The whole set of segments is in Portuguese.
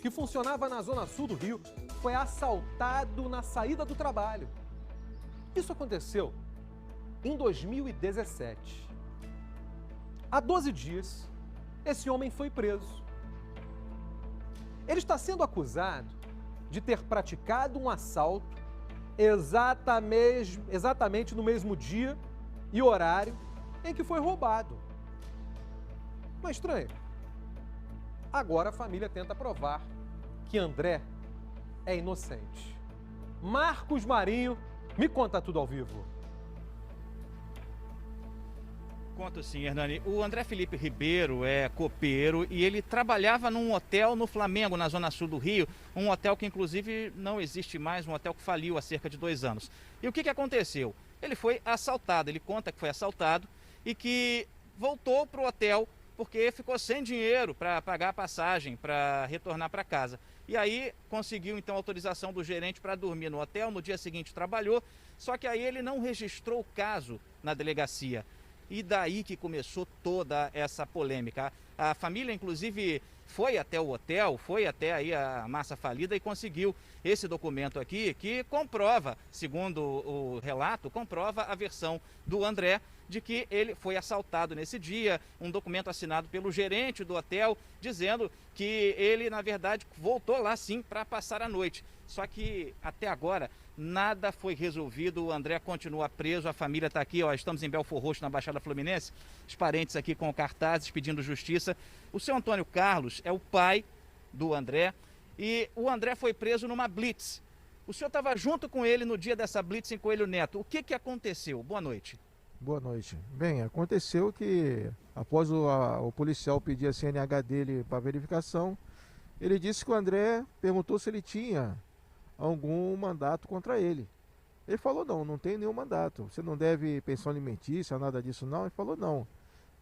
que funcionava na zona sul do Rio, foi assaltado na saída do trabalho. Isso aconteceu em 2017. Há 12 dias, esse homem foi preso. Ele está sendo acusado de ter praticado um assalto exatamente no mesmo dia e horário em que foi roubado. Mas estranho. Agora a família tenta provar que André é inocente. Marcos Marinho, me conta tudo ao vivo. Conto sim, Hernani. O André Felipe Ribeiro é copeiro e ele trabalhava num hotel no Flamengo, na zona sul do Rio, um hotel que inclusive não existe mais, um hotel que faliu há cerca de 2 anos. E o que aconteceu? Ele foi assaltado, ele conta que foi assaltado e que voltou para o hotel porque ficou sem dinheiro para pagar a passagem, para retornar para casa. E aí conseguiu então autorização do gerente para dormir no hotel, no dia seguinte trabalhou, só que aí ele não registrou o caso na delegacia. E daí que começou toda essa polêmica. A família, inclusive, foi até o hotel, foi até aí a massa falida e conseguiu esse documento aqui que comprova, segundo o relato, comprova a versão do André de que ele foi assaltado nesse dia, um documento assinado pelo gerente do hotel dizendo que ele, na verdade, voltou lá sim para passar a noite. Só que até agora nada foi resolvido, o André continua preso, a família está aqui, ó, estamos em Belfor Roxo, na Baixada Fluminense, os parentes aqui com cartazes pedindo justiça. O seu Antônio Carlos é o pai do André e o André foi preso numa blitz. O senhor estava junto com ele no dia dessa blitz em Coelho Neto. O que aconteceu? Boa noite. Boa noite. Bem, aconteceu que após o policial pedir a CNH dele para verificação, ele disse que o André perguntou se ele tinha algum mandato contra ele. Ele falou não tem nenhum mandato. Você não deve pensão alimentícia, nada disso não. Ele falou não.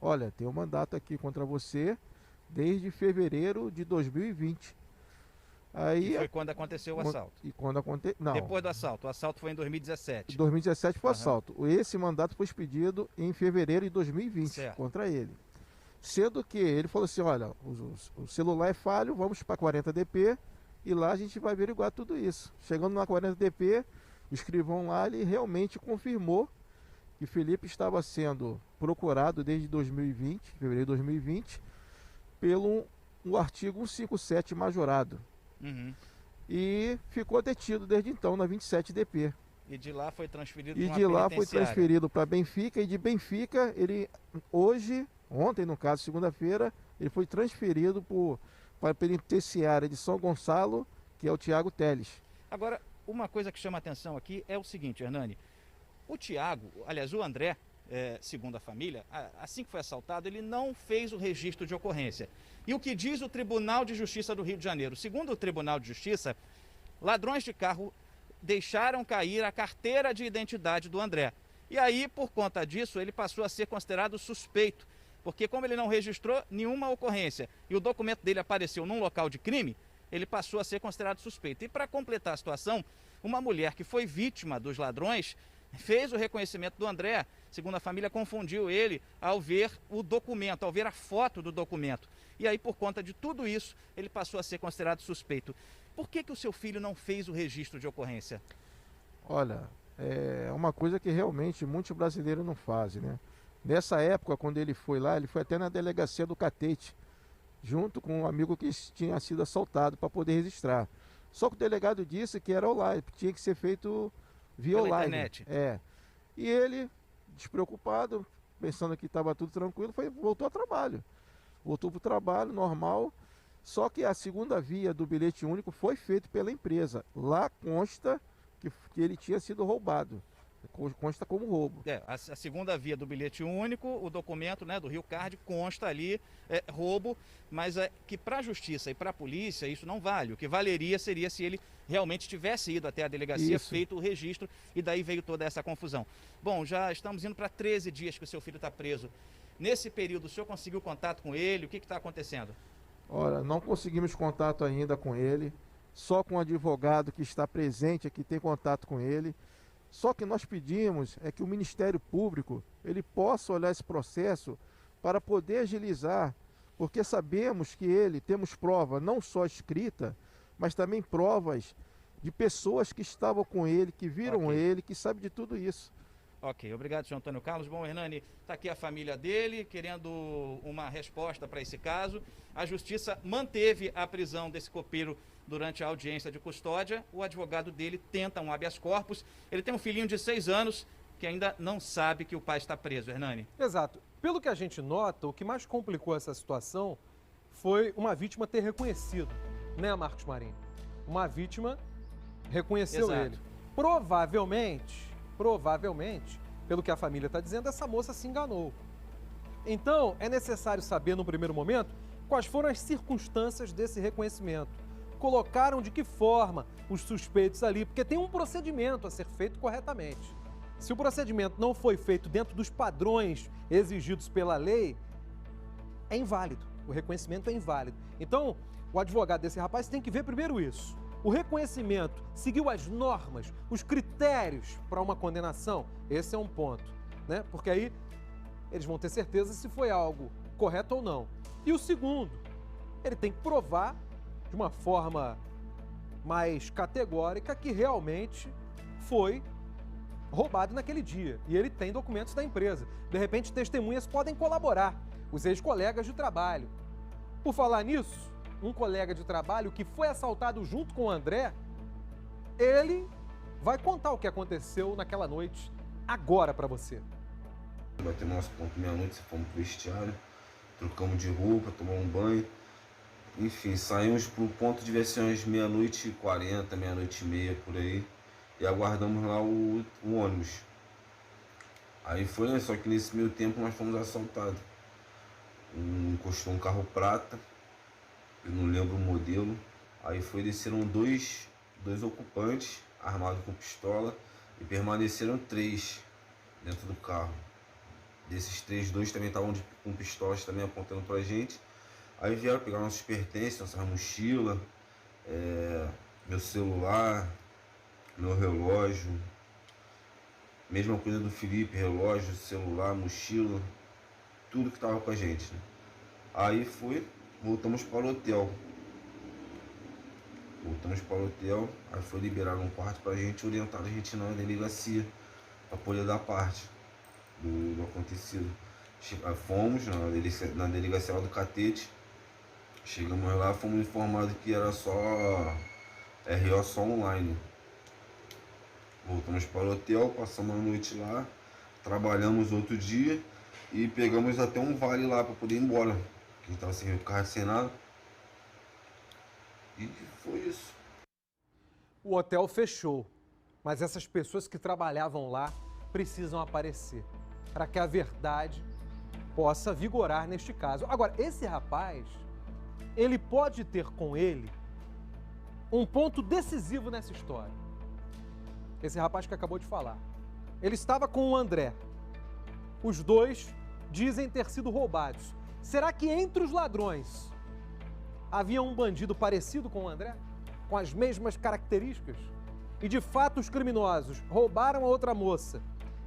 Olha, tem um mandato aqui contra você desde fevereiro de 2020. Aí, e foi quando aconteceu o assalto? Não. Depois do assalto. O assalto foi em 2017. 2017 foi o assalto. Esse mandato foi expedido em fevereiro de 2020 certo. Contra ele. Sendo que ele falou assim, olha, o celular é falho, vamos para 40DP e lá a gente vai averiguar tudo isso. Chegando na 40DP, o escrivão lá, ele realmente confirmou que Felipe estava sendo procurado desde 2020, fevereiro de 2020, pelo artigo 157 majorado. Uhum. E ficou detido desde então na 27DP. E de lá foi transferido para uma penitenciária. E de lá foi transferido para Benfica, e de Benfica ele ontem no caso, segunda-feira, ele foi transferido para a penitenciária de São Gonçalo, que é o Tiago Teles. Agora, uma coisa que chama a atenção aqui é o seguinte, Hernani, o André, segundo a família, assim que foi assaltado, ele não fez o registro de ocorrência. E o que diz o Tribunal de Justiça do Rio de Janeiro? Segundo o Tribunal de Justiça, ladrões de carro deixaram cair a carteira de identidade do André. E aí, por conta disso, ele passou a ser considerado suspeito, porque como ele não registrou nenhuma ocorrência e o documento dele apareceu num local de crime, ele passou a ser considerado suspeito. E para completar a situação, uma mulher que foi vítima dos ladrões fez o reconhecimento do André. Segundo a família, confundiu ele ao ver o documento, ao ver a foto do documento. E aí, por conta de tudo isso, ele passou a ser considerado suspeito. Por que o seu filho não fez o registro de ocorrência? Olha, é uma coisa que realmente muitos brasileiros não fazem, né? Nessa época, quando ele foi lá, ele foi até na delegacia do Catete, junto com um amigo que tinha sido assaltado para poder registrar. Só que o delegado disse que era online, que tinha que ser feito via online. Internet. E ele, despreocupado, pensando que estava tudo tranquilo, voltou ao trabalho. Voltou para o trabalho normal, só que a segunda via do bilhete único foi feita pela empresa. Lá consta que ele tinha sido roubado. Consta como roubo. A segunda via do bilhete único, o documento, né, do Rio Card, consta ali roubo, mas que para a justiça e para a polícia isso não vale. O que valeria seria se ele realmente tivesse ido até a delegacia, feito o registro, e daí veio toda essa confusão. Bom, já estamos indo para 13 dias que o seu filho está preso. Nesse período, o senhor conseguiu contato com ele? O que está acontecendo? Olha, não conseguimos contato ainda com ele, só com o advogado que está presente aqui tem contato com ele. Só que nós pedimos que o Ministério Público ele possa olhar esse processo para poder agilizar porque sabemos que temos prova não só escrita, mas também provas de pessoas que estavam com ele, que viram ele, que sabem de tudo isso. Ok, obrigado, senhor Antônio Carlos. Bom, Hernani, está aqui a família dele querendo uma resposta para esse caso. A justiça manteve a prisão desse copeiro durante a audiência de custódia. O advogado dele tenta um habeas corpus. Ele tem um filhinho de 6 anos que ainda não sabe que o pai está preso, Hernani. Exato. Pelo que a gente nota, o que mais complicou essa situação foi uma vítima ter reconhecido, né, Marcos Marinho? Uma vítima reconheceu Exato. ele. Provavelmente, pelo que a família está dizendo, essa moça se enganou. Então, é necessário saber, no primeiro momento, quais foram as circunstâncias desse reconhecimento. Colocaram de que forma os suspeitos ali, porque tem um procedimento a ser feito corretamente. Se o procedimento não foi feito dentro dos padrões exigidos pela lei, é inválido. O reconhecimento é inválido. Então, o advogado desse rapaz tem que ver primeiro isso. O reconhecimento seguiu as normas, os critérios para uma condenação? Esse é um ponto, né? Porque aí eles vão ter certeza se foi algo correto ou não. E o segundo, ele tem que provar de uma forma mais categórica que realmente foi roubado naquele dia. E ele tem documentos da empresa. De repente, testemunhas podem colaborar, os ex-colegas de trabalho. Por falar nisso, um colega de trabalho que foi assaltado junto com o André, ele vai contar o que aconteceu naquela noite agora para você. Batemos nosso ponto meia-noite, fomos pro vestiário, trocamos de roupa, tomamos um banho. Enfim, saímos pro ponto de ver umas 00:40, 00:30 por aí. E aguardamos lá o ônibus. Aí foi, né? Só que nesse meio tempo nós fomos assaltados. Encostou um carro prata, eu não lembro o modelo. Aí desceram dois ocupantes armados com pistola e permaneceram 3 dentro do carro. Desses 3, 2 também estavam com pistolas também apontando pra gente. Aí vieram pegar nossos pertences, nossa mochila, meu celular, meu relógio, mesma coisa do Felipe, relógio, celular, mochila, tudo que tava com a gente, né? Aí voltamos para o hotel. Aí foi liberar um quarto pra gente, orientar a gente na delegacia, para poder dar parte do acontecido. Fomos na delegacia do Catete, chegamos lá, fomos informados que era só RO só online. Voltamos para o hotel, passamos a noite lá, trabalhamos outro dia e pegamos até um vale lá para poder ir embora. A gente estava sem o carro, sem nada. E foi isso. O hotel fechou, mas essas pessoas que trabalhavam lá precisam aparecer para que a verdade possa vigorar neste caso. Agora, esse rapaz, ele pode ter com ele um ponto decisivo nessa história. Esse rapaz que acabou de falar. Ele estava com o André. Os dois dizem ter sido roubados. Será que entre os ladrões havia um bandido parecido com o André? Com as mesmas características? E de fato os criminosos roubaram a outra moça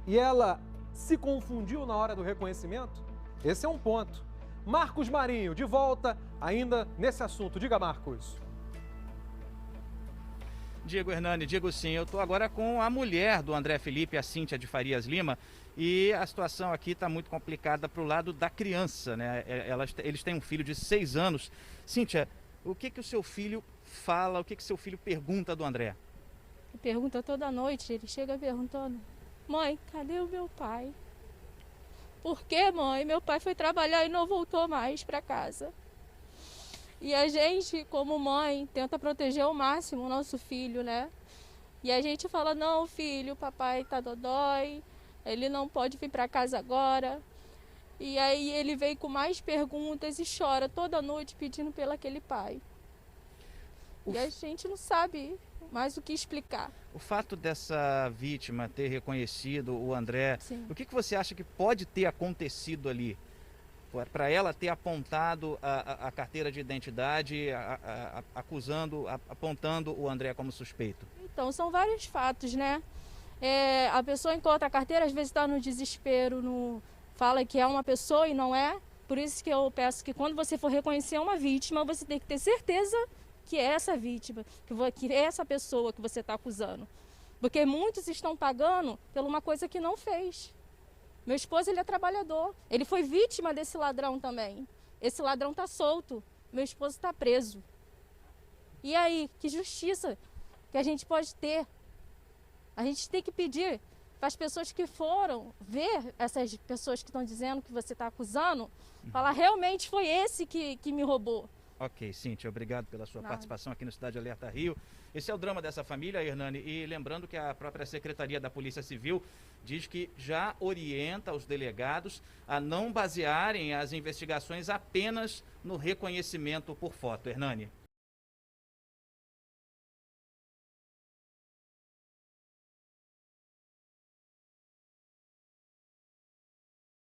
e ela se confundiu na hora do reconhecimento? Esse é um ponto. Marcos Marinho, de volta ainda nesse assunto. Diga, Marcos. Diego, Hernani, digo sim, eu estou agora com a mulher do André Felipe, a Cíntia de Farias Lima, e a situação aqui está muito complicada para o lado da criança, né? Eles têm um filho de 6 anos. Cíntia, o que o seu filho fala, o que seu filho pergunta do André? Ele pergunta toda noite, ele chega perguntando: mãe, cadê o meu pai? Por que, mãe? Meu pai foi trabalhar e não voltou mais para casa. E a gente, como mãe, tenta proteger ao máximo o nosso filho, né? E a gente fala: não, filho, papai tá dodói, ele não pode vir para casa agora. E aí ele vem com mais perguntas e chora toda noite pedindo pelo aquele pai. E a gente não sabe mais o que explicar. O fato dessa vítima ter reconhecido o André, Sim. O que você acha que pode ter acontecido ali? Para ela ter apontado a carteira de identidade, apontando o André como suspeito? Então, são vários fatos, né? A pessoa encontra a carteira, às vezes está no desespero, fala que é uma pessoa e não é, por isso que eu peço que quando você for reconhecer uma vítima, você tem que ter certeza que é essa vítima, que é essa pessoa que você está acusando. Porque muitos estão pagando por uma coisa que não fez. Meu esposo, ele é trabalhador, ele foi vítima desse ladrão também. Esse ladrão está solto, meu esposo está preso. E aí, que justiça que a gente pode ter? A gente tem que pedir para as pessoas que foram ver essas pessoas que estão dizendo que você está acusando, falar realmente foi esse que me roubou. Ok, Cíntia, obrigado pela sua participação aqui no Cidade Alerta Rio. Esse é o drama dessa família, Hernani, e lembrando que a própria Secretaria da Polícia Civil diz que já orienta os delegados a não basearem as investigações apenas no reconhecimento por foto. Hernani.